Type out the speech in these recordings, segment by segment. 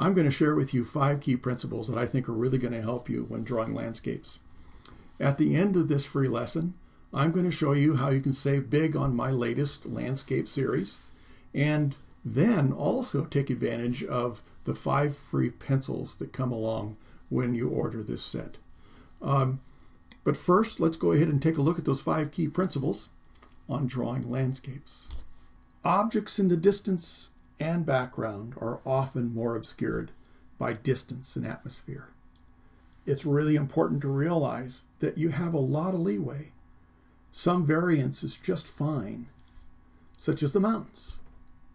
I'm going to share with you 5 key principles that I think are really going to help you when drawing landscapes. At the end of this free lesson, I'm going to show you how you can save big on my latest landscape series, and then also take advantage of the 5 free pencils that come along when you order this set. But first, let's go ahead and take a look at those 5 key principles on drawing landscapes. Objects in the distance and background are often more obscured by distance and atmosphere. It's really important to realize that you have a lot of leeway. Some variance is just fine, such as the mountains,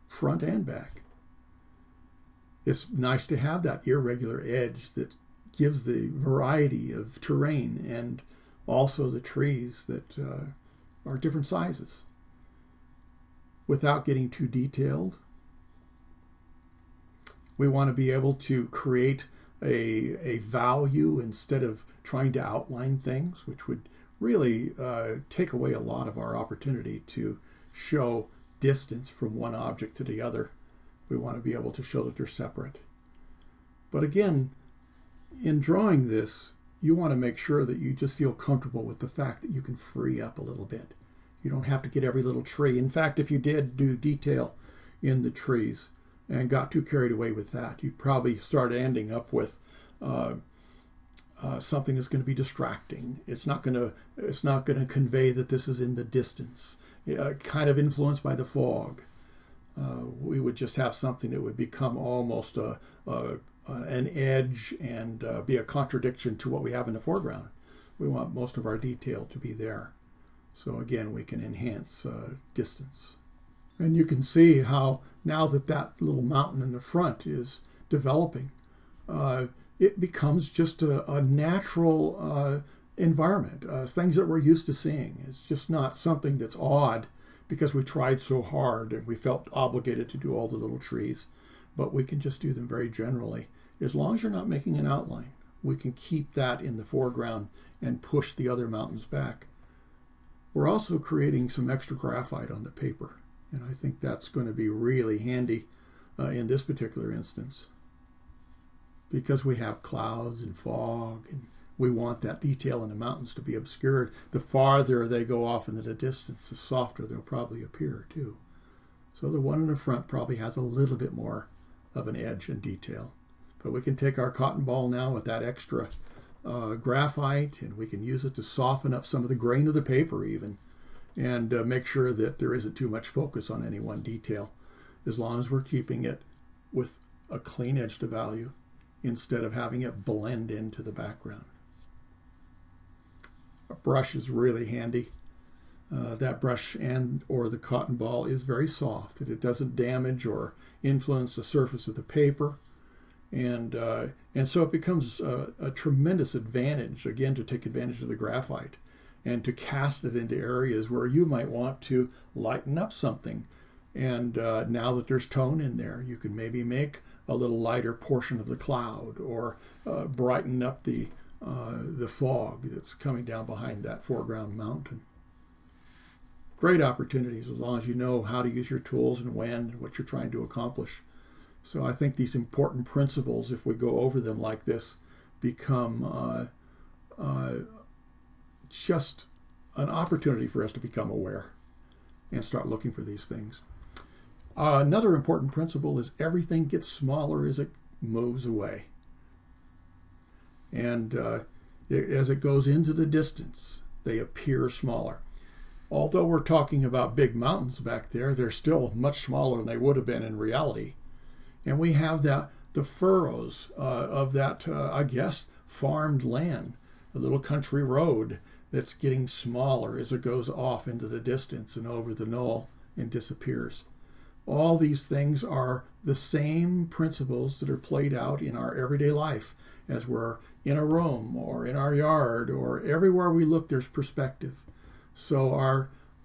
front and back. It's nice to have that irregular edge that gives the variety of terrain, and also the trees that are different sizes. Without getting too detailed, we want to be able to create a value instead of trying to outline things, which would really take away a lot of our opportunity to show distance from one object to the other. We want to be able to show that they're separate. But again, in drawing this, you want to make sure that you just feel comfortable with the fact that you can free up a little bit. You don't have to get every little tree. In fact, if you did do detail in the trees and got too carried away with that, you'd probably start ending up with something that's going to be distracting. It's not going to convey that this is in the distance. Kind of influenced by the fog. We would just have something that would become almost an edge and be a contradiction to what we have in the foreground. We want most of our detail to be there. So again, we can enhance distance. And you can see how now that little mountain in the front is developing, it becomes just a natural environment, things that we're used to seeing. It's just not something that's odd because we tried so hard and we felt obligated to do all the little trees, but we can just do them very generally. As long as you're not making an outline, we can keep that in the foreground and push the other mountains back. We're also creating some extra graphite on the paper, and I think that's going to be really handy in this particular instance, because we have clouds and fog, and we want that detail in the mountains to be obscured. The farther they go off into the distance, the softer they'll probably appear too. So the one in the front probably has a little bit more of an edge and detail. But we can take our cotton ball now with that extra graphite, and we can use it to soften up some of the grain of the paper even, and make sure that there isn't too much focus on any one detail, as long as we're keeping it with a clean edge to value instead of having it blend into the background. A brush is really handy. That brush or the cotton ball is very soft, and it doesn't damage or influence the surface of the paper. And so it becomes a tremendous advantage, again, to take advantage of the graphite and to cast it into areas where you might want to lighten up something. And now that there's tone in there, you can maybe make a little lighter portion of the cloud, or brighten up the fog that's coming down behind that foreground mountain. Great opportunities as long as you know how to use your tools and when and what you're trying to accomplish. So I think these important principles, if we go over them like this, become just an opportunity for us to become aware and start looking for these things. Another important principle is everything gets smaller as it moves away. And as it goes into the distance, they appear smaller. Although we're talking about big mountains back there, they're still much smaller than they would have been in reality. And we have the furrows of that, farmed land, a little country road that's getting smaller as it goes off into the distance and over the knoll and disappears. All these things are the same principles that are played out in our everyday life as we're in a room or in our yard or everywhere we look, there's perspective. So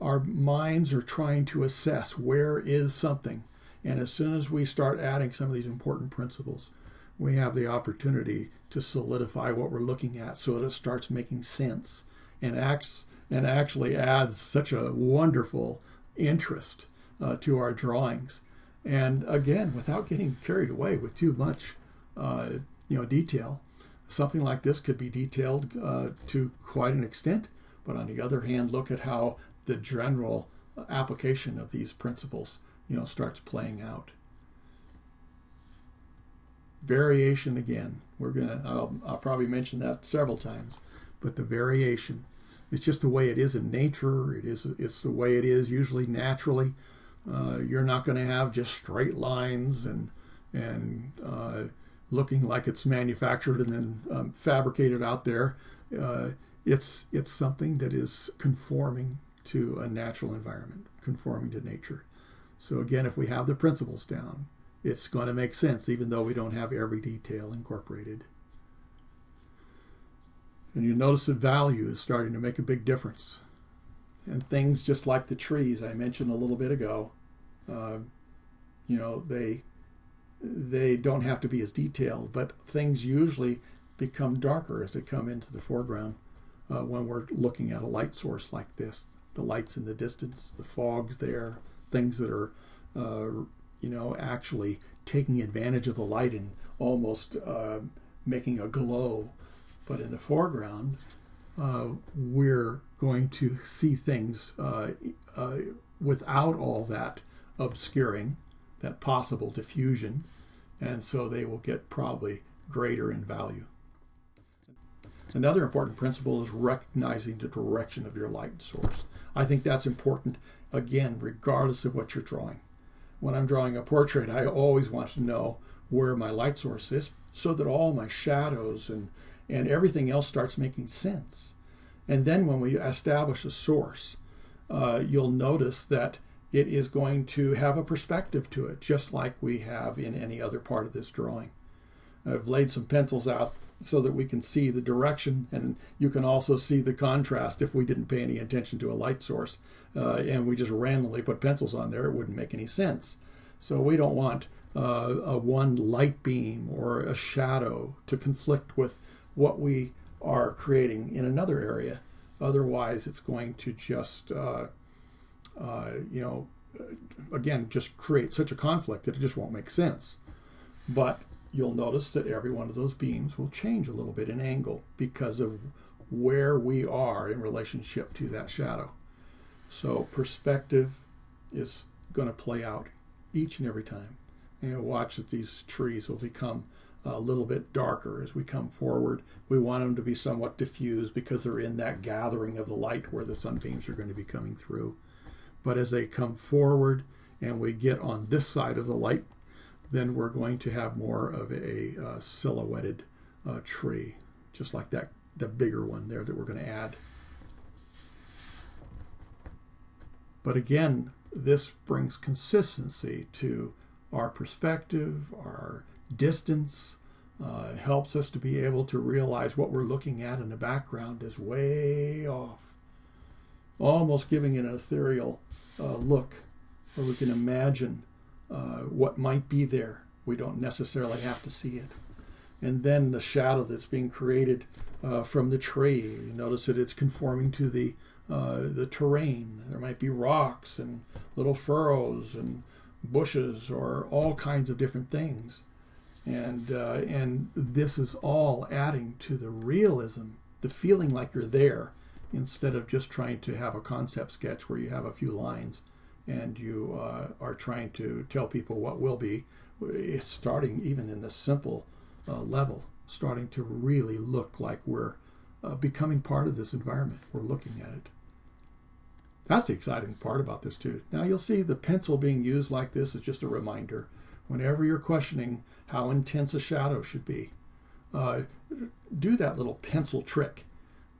our minds are trying to assess where is something. And as soon as we start adding some of these important principles, we have the opportunity to solidify what we're looking at so that it starts making sense and actually adds such a wonderful interest to our drawings. And again, without getting carried away with too much detail. Something like this could be detailed to quite an extent, but on the other hand, look at how the general application of these principles, starts playing out. Variation again. I'll probably mention that several times, but the variation, it's just the way it is in nature. It's the way it is usually naturally. You're not going to have just straight lines and looking like it's manufactured and then fabricated out there. It's something that is conforming to a natural environment, conforming to nature. So again, if we have the principles down, it's going to make sense, even though we don't have every detail incorporated. And you notice that value is starting to make a big difference. And things just like the trees I mentioned a little bit ago, they don't have to be as detailed, but things usually become darker as they come into the foreground when we're looking at a light source like this. The light's in the distance, the fog's there, things that are actually taking advantage of the light and almost making a glow. But in the foreground, we're going to see things without all that obscuring, that possible diffusion, and so they will get probably greater in value. Another important principle is recognizing the direction of your light source. I think that's important, again, regardless of what you're drawing. When I'm drawing a portrait, I always want to know where my light source is so that all my shadows and everything else starts making sense. And then when we establish a source, you'll notice that it is going to have a perspective to it, just like we have in any other part of this drawing. I've laid some pencils out so that we can see the direction, and you can also see the contrast. If we didn't pay any attention to a light source and we just randomly put pencils on there, it wouldn't make any sense. So we don't want a one light beam or a shadow to conflict with what we are creating in another area. Otherwise, it's going to just, again, just create such a conflict that it just won't make sense. But you'll notice that every one of those beams will change a little bit in angle because of where we are in relationship to that shadow. So perspective is going to play out each and every time. And watch that these trees will become a little bit darker as we come forward. We want them to be somewhat diffused because they're in that gathering of the light where the sunbeams are going to be coming through. But as they come forward and we get on this side of the light, then we're going to have more of a silhouetted tree, just like that, the bigger one there that we're going to add. But again, this brings consistency to our perspective, our distance, helps us to be able to realize what we're looking at in the background is way off, almost giving it an ethereal look, where we can imagine what might be there. We don't necessarily have to see it. And then the shadow that's being created from the tree, you notice that it's conforming to the terrain. There might be rocks and little furrows and bushes or all kinds of different things. And this is all adding to the realism, the feeling like you're there, instead of just trying to have a concept sketch where you have a few lines and you are trying to tell people what will be. It's starting even in the simple level, starting to really look like we're becoming part of this environment. We're looking at it. That's the exciting part about this too. Now you'll see the pencil being used like this is just a reminder. Whenever you're questioning how intense a shadow should be, do that little pencil trick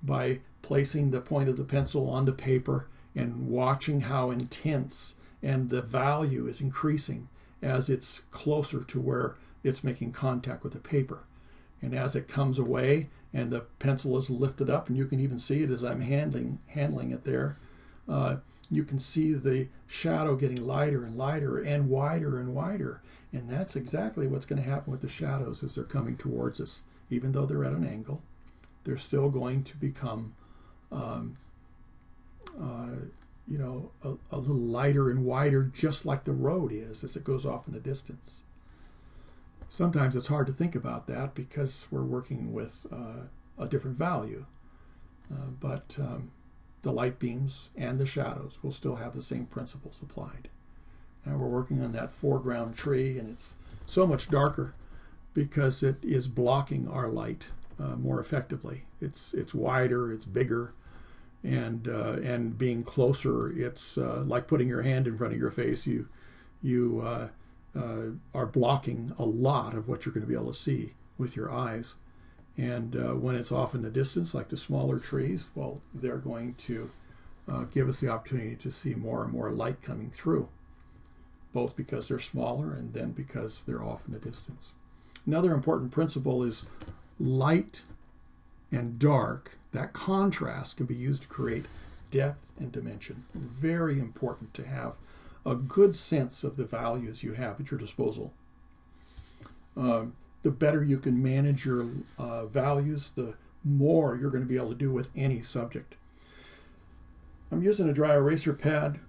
by placing the point of the pencil onto paper and watching how intense and the value is increasing as it's closer to where it's making contact with the paper. And as it comes away and the pencil is lifted up, and you can even see it as I'm handling it there, you can see the shadow getting lighter and lighter and wider. And that's exactly what's going to happen with the shadows as they're coming towards us. Even though they're at an angle, they're still going to become a little lighter and wider, just like the road is as it goes off in the distance. Sometimes it's hard to think about that because we're working with a different value. But the light beams and the shadows will still have the same principles applied. And we're working on that foreground tree, and it's so much darker because it is blocking our light more effectively. It's wider, it's bigger, and being closer, it's like putting your hand in front of your face. You are blocking a lot of what you're going to be able to see with your eyes. And when it's off in the distance, like the smaller trees, well, they're going to give us the opportunity to see more and more light coming through, both because they're smaller and then because they're off in the distance. Another important principle is light and dark. That contrast can be used to create depth and dimension. Very important to have a good sense of the values you have at your disposal. The better you can manage your values, the more you're going to be able to do with any subject. I'm using a dry eraser pad.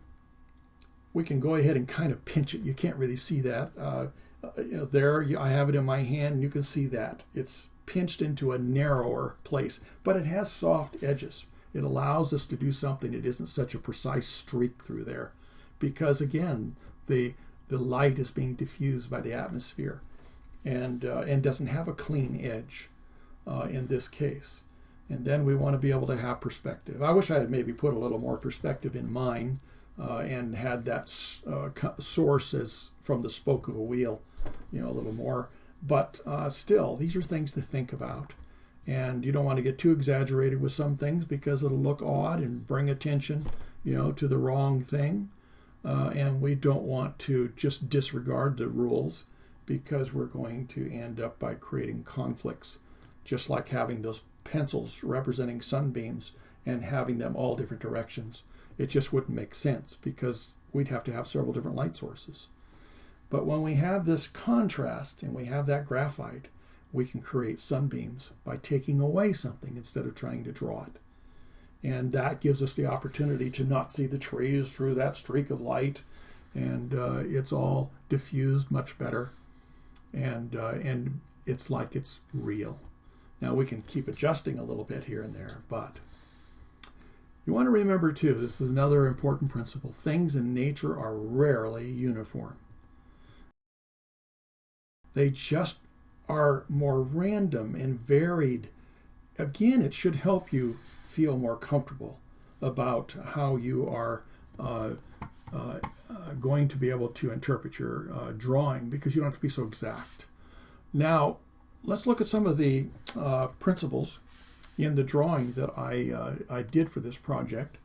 We can go ahead and kind of pinch it. You can't really see that. I have it in my hand, and you can see that. It's pinched into a narrower place, but it has soft edges. It allows us to do something that isn't such a precise streak through there, because again, the light is being diffused by the atmosphere, and doesn't have a clean edge in this case. And then we want to be able to have perspective. I wish I had maybe put a little more perspective in mine and had that source as from the spoke of a wheel, a little more. But still, these are things to think about. And you don't want to get too exaggerated with some things because it'll look odd and bring attention, to the wrong thing. And we don't want to just disregard the rules, because we're going to end up by creating conflicts, just like having those pencils representing sunbeams and having them all different directions. It just wouldn't make sense because we'd have to have several different light sources. But when we have this contrast and we have that graphite, we can create sunbeams by taking away something instead of trying to draw it. And that gives us the opportunity to not see the trees through that streak of light, and it's all diffused much better, and it's like it's real. Now we can keep adjusting a little bit here and there, but you want to remember too, this is another important principle, things in nature are rarely uniform. They just are more random and varied. Again, it should help you feel more comfortable about how you are going to be able to interpret your drawing, because you don't have to be so exact. Now, let's look at some of the principles in the drawing that I did for this project.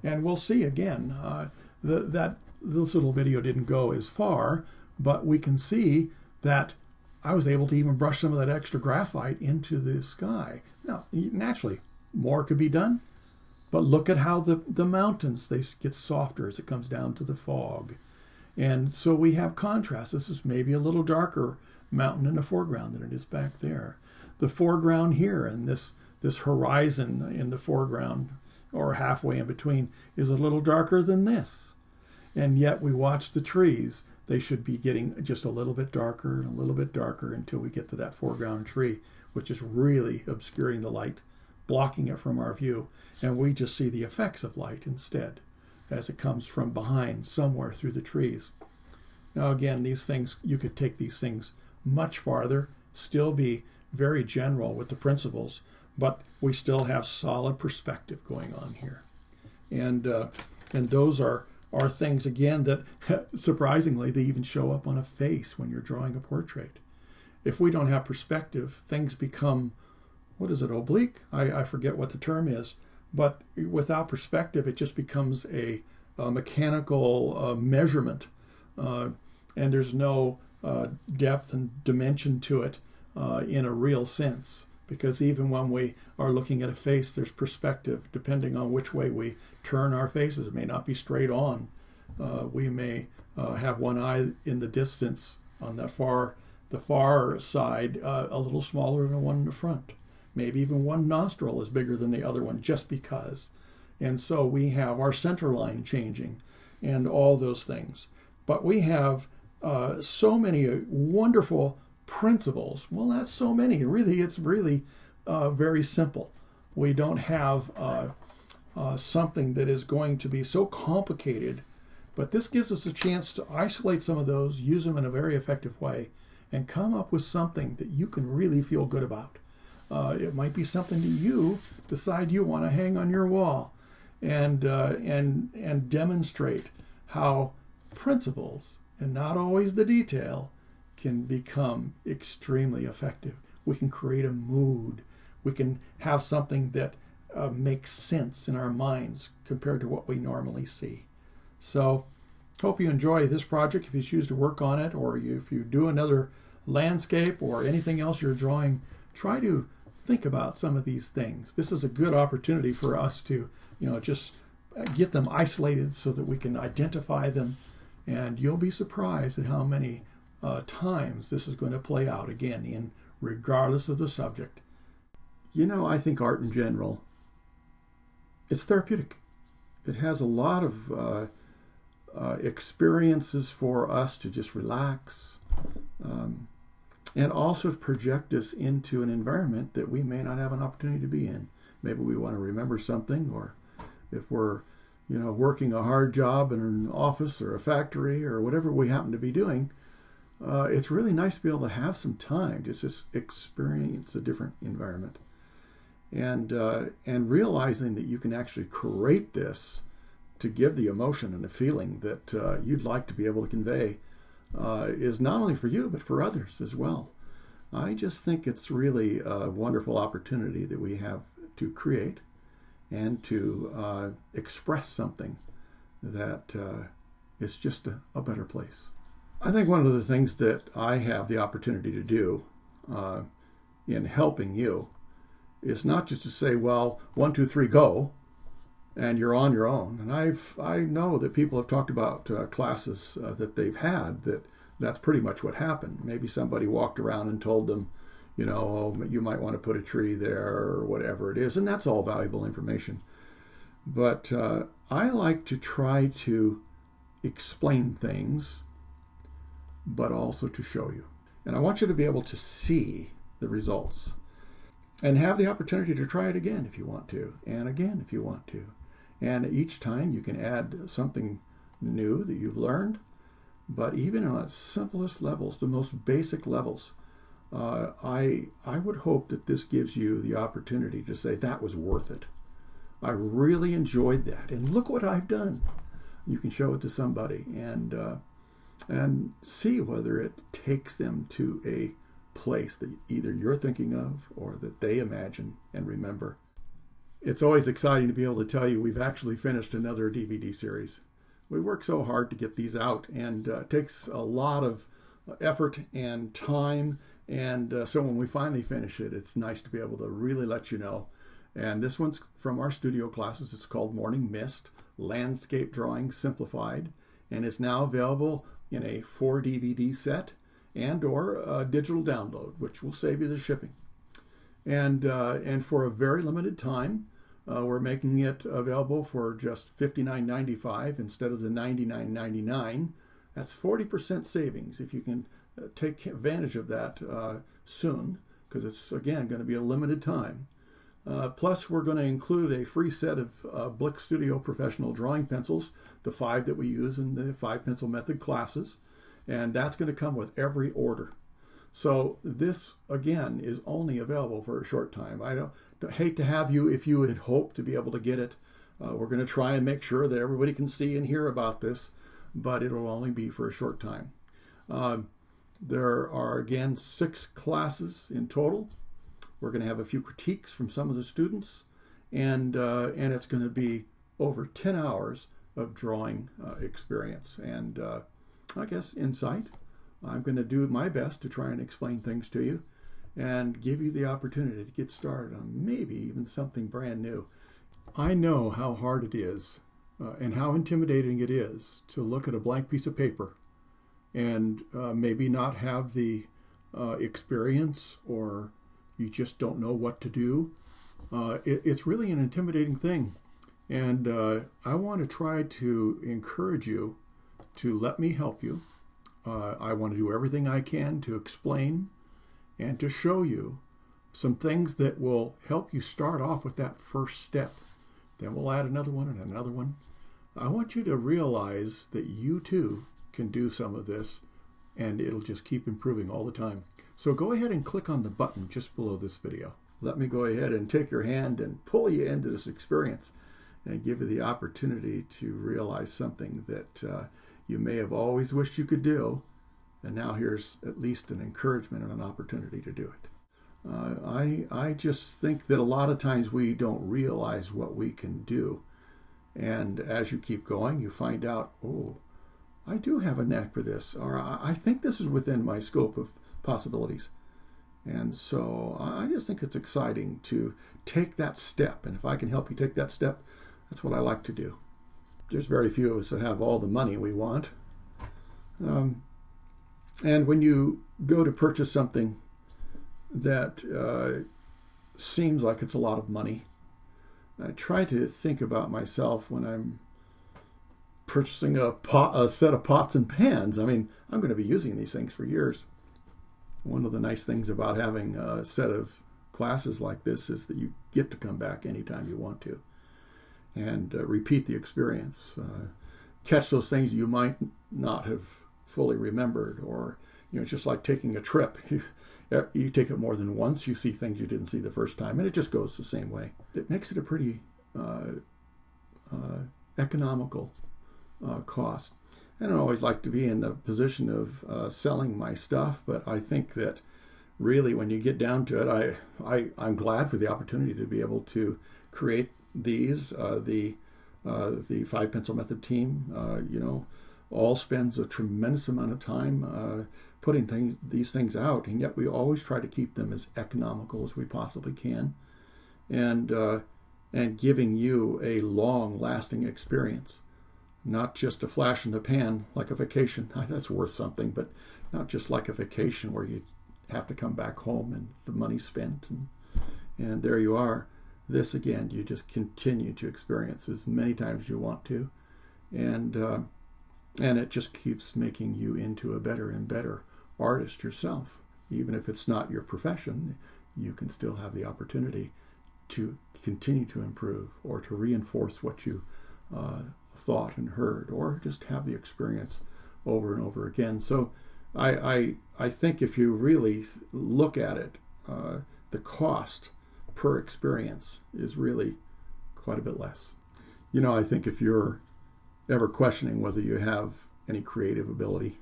And we'll see again that this little video didn't go as far, but we can see that I was able to even brush some of that extra graphite into the sky. Now, naturally, more could be done, but look at how the mountains, they get softer as it comes down to the fog. And so we have contrast. This is maybe a little darker mountain in the foreground than it is back there. The foreground here and this horizon in the foreground, or halfway in between, is a little darker than this. And yet we watch the trees. They should be getting just a little bit darker and a little bit darker until we get to that foreground tree, which is really obscuring the light, blocking it from our view. And we just see the effects of light instead as it comes from behind somewhere through the trees. Now again, these things, you could take these things much farther, still be very general with the principles, but we still have solid perspective going on here. And those are things, again, that surprisingly, they even show up on a face when you're drawing a portrait. If we don't have perspective, things become, oblique? I forget what the term is, but without perspective, it just becomes a mechanical measurement, and there's no depth and dimension to it in a real sense. Because even when we are looking at a face, there's perspective depending on which way we turn our faces. It may not be straight on. We may have one eye in the distance on the far side, a little smaller than one in the front. Maybe even one nostril is bigger than the other one just because. And so we have our center line changing and all those things. But we have so many wonderful Principles, well, that's so many. Really, it's really very simple. We don't have something that is going to be so complicated, but this gives us a chance to isolate some of those, use them in a very effective way, and come up with something that you can really feel good about. It might be something that you decide you want to hang on your wall, and demonstrate how principles, and not always the detail, can become extremely effective. We can create a mood. We can have something that makes sense in our minds compared to what we normally see. So, hope you enjoy this project if you choose to work on it, or if you do another landscape or anything else you're drawing. Try to think about some of these things. This is a good opportunity for us to, just get them isolated so that we can identify them, and you'll be surprised at how many times this is going to play out again, in regardless of the subject. I think art in general, it's therapeutic. It has a lot of experiences for us to just relax, and also to project us into an environment that we may not have an opportunity to be in. Maybe we want to remember something, or if we're working a hard job in an office or a factory or whatever we happen to be doing, it's really nice to be able to have some time to just experience a different environment, and realizing that you can actually create this to give the emotion and the feeling that you'd like to be able to convey is not only for you but for others as well. I just think it's really a wonderful opportunity that we have to create and to express something that is just a better place. I think one of the things that I have the opportunity to do in helping you is not just to say, well, 1, 2, 3, go, and you're on your own. And I know that people have talked about classes that they've had that's pretty much what happened. Maybe somebody walked around and told them, oh, you might want to put a tree there or whatever it is, and that's all valuable information. But I like to try to explain things, but also to show you. And I want you to be able to see the results and have the opportunity to try it again if you want to, and again if you want to. And each time you can add something new that you've learned, but even on its simplest levels, the most basic levels, I would hope that this gives you the opportunity to say, that was worth it. I really enjoyed that, and look what I've done. You can show it to somebody and see whether it takes them to a place that either you're thinking of or that they imagine and remember. It's always exciting to be able to tell you we've actually finished another DVD series. We work so hard to get these out, and it takes a lot of effort and time, and so when we finally finish it, it's nice to be able to really let you know. And this one's from our studio classes. It's called Morning Mist, Landscape Drawing Simplified, and it's now available in a 4 DVD set and or a digital download, which will save you the shipping. And for a very limited time, we're making it available for just $59.95 instead of the $99.99. That's 40% savings if you can take advantage of that soon, because it's, again, going to be a limited time. Plus, we're going to include a free set of Blick Studio Professional Drawing Pencils, the 5 that we use in the 5-pencil method classes, and that's going to come with every order. So this, again, is only available for a short time. I don't hate to have you if you had hoped to be able to get it. We're going to try and make sure that everybody can see and hear about this, but it'll only be for a short time. There are, again, 6 classes in total. We're going to have a few critiques from some of the students, and it's going to be over 10 hours of drawing experience and, I guess, insight. I'm going to do my best to try and explain things to you and give you the opportunity to get started on maybe even something brand new. I know how hard it is and how intimidating it is to look at a blank piece of paper and maybe not have the experience, or you just don't know what to do. It's really an intimidating thing. And I want to try to encourage you to let me help you. I want to do everything I can to explain and to show you some things that will help you start off with that first step. Then we'll add another one and another one. I want you to realize that you too can do some of this, and it'll just keep improving all the time. So go ahead and click on the button just below this video. Let me go ahead and take your hand and pull you into this experience and give you the opportunity to realize something that you may have always wished you could do, and now here's at least an encouragement and an opportunity to do it. I just think that a lot of times we don't realize what we can do. And as you keep going, you find out, oh, I do have a knack for this, or I think this is within my scope of possibilities. And so I just think it's exciting to take that step. And if I can help you take that step, that's what I like to do. There's very few of us that have all the money we want. And when you go to purchase something that seems like it's a lot of money, I try to think about myself when I'm purchasing a set of pots and pans. I mean, I'm going to be using these things for years. One of the nice things about having a set of classes like this is that you get to come back anytime you want to and repeat the experience. Catch those things you might not have fully remembered, or it's just like taking a trip. You take it more than once, you see things you didn't see the first time, and it just goes the same way. It makes it a pretty economical cost. I don't always like to be in the position of selling my stuff, but I think that really when you get down to it, I'm glad for the opportunity to be able to create these. The 5-pencil method team, all spends a tremendous amount of time putting these things out, and yet we always try to keep them as economical as we possibly can, and giving you a long-lasting experience. Not just a flash in the pan like a vacation. That's worth something, but not just like a vacation where you have to come back home and the money's spent and there you are. This, again, you just continue to experience as many times as you want to, and it just keeps making you into a better and better artist yourself. Even if it's not your profession, you can still have the opportunity to continue to improve or to reinforce what you thought and heard, or just have the experience over and over again. So I think if you really look at it, the cost per experience is really quite a bit less. I think if you're ever questioning whether you have any creative ability,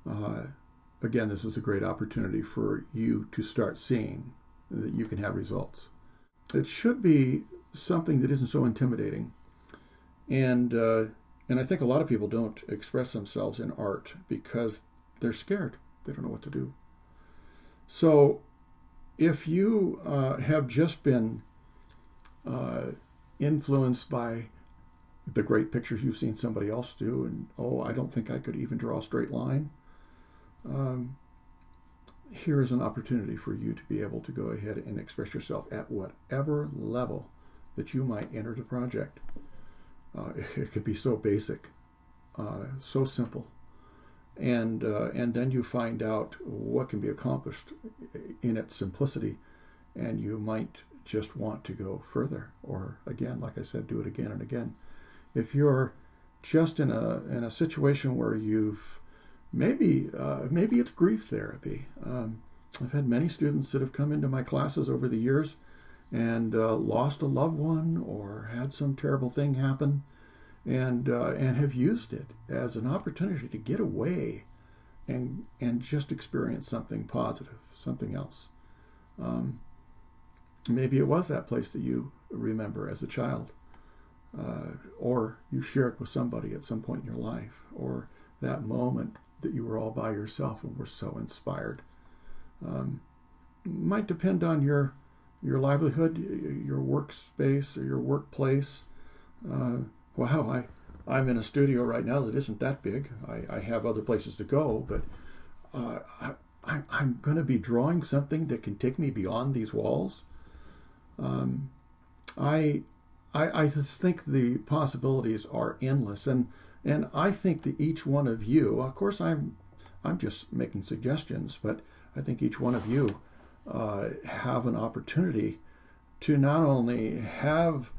again, this is a great opportunity for you to start seeing that you can have results. It should be something that isn't so intimidating. And I think a lot of people don't express themselves in art because they're scared. They don't know what to do. So if you have just been influenced by the great pictures you've seen somebody else do, and, I don't think I could even draw a straight line, here is an opportunity for you to be able to go ahead and express yourself at whatever level that you might enter the project. It could be so basic, so simple, and then you find out what can be accomplished in its simplicity, and you might just want to go further, or again, like I said, do it again and again. If you're just in a situation where you've maybe it's grief therapy. I've had many students that have come into my classes over the years and lost a loved one or had some terrible thing happen, and have used it as an opportunity to get away and just experience something positive, something else. Maybe it was that place that you remember as a child, or you share it with somebody at some point in your life, or that moment that you were all by yourself and were so inspired. Might depend on your livelihood, your workspace, or your workplace. Wow, I'm in a studio right now that isn't that big. I have other places to go, but I'm going to be drawing something that can take me beyond these walls. I just think the possibilities are endless, and I think that each one of you, of course, I'm just making suggestions, but I think each one of you have an opportunity to not only have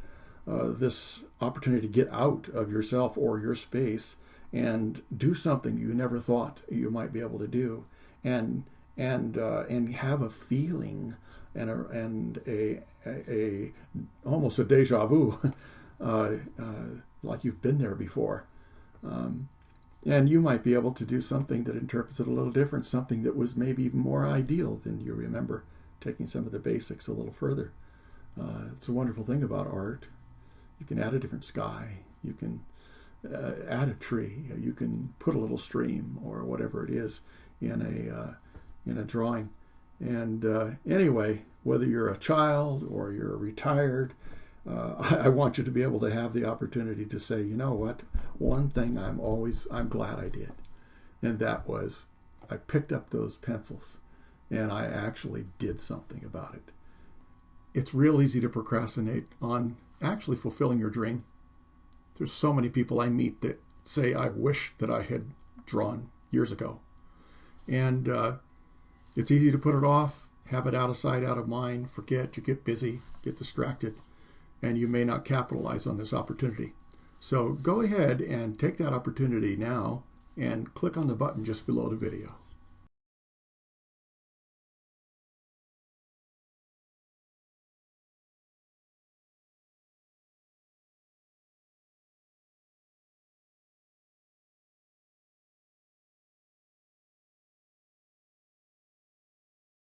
this opportunity to get out of yourself or your space and do something you never thought you might be able to do, and have a feeling and a almost a deja vu, like you've been there before. And you might be able to do something that interprets it a little different, something that was maybe even more ideal than you remember, taking some of the basics a little further. It's a wonderful thing about art. You can add a different sky. You can add a tree. You can put a little stream or whatever it is in a drawing. And anyway, whether you're a child or you're retired, I want you to be able to have the opportunity to say, you know what, one thing I'm glad I did. And that was I picked up those pencils and I actually did something about it. It's real easy to procrastinate on actually fulfilling your dream. There's so many people I meet that say, I wish that I had drawn years ago. And it's easy to put it off, have it out of sight, out of mind, forget, you get busy, get distracted, and you may not capitalize on this opportunity. So go ahead and take that opportunity now and click on the button just below the video.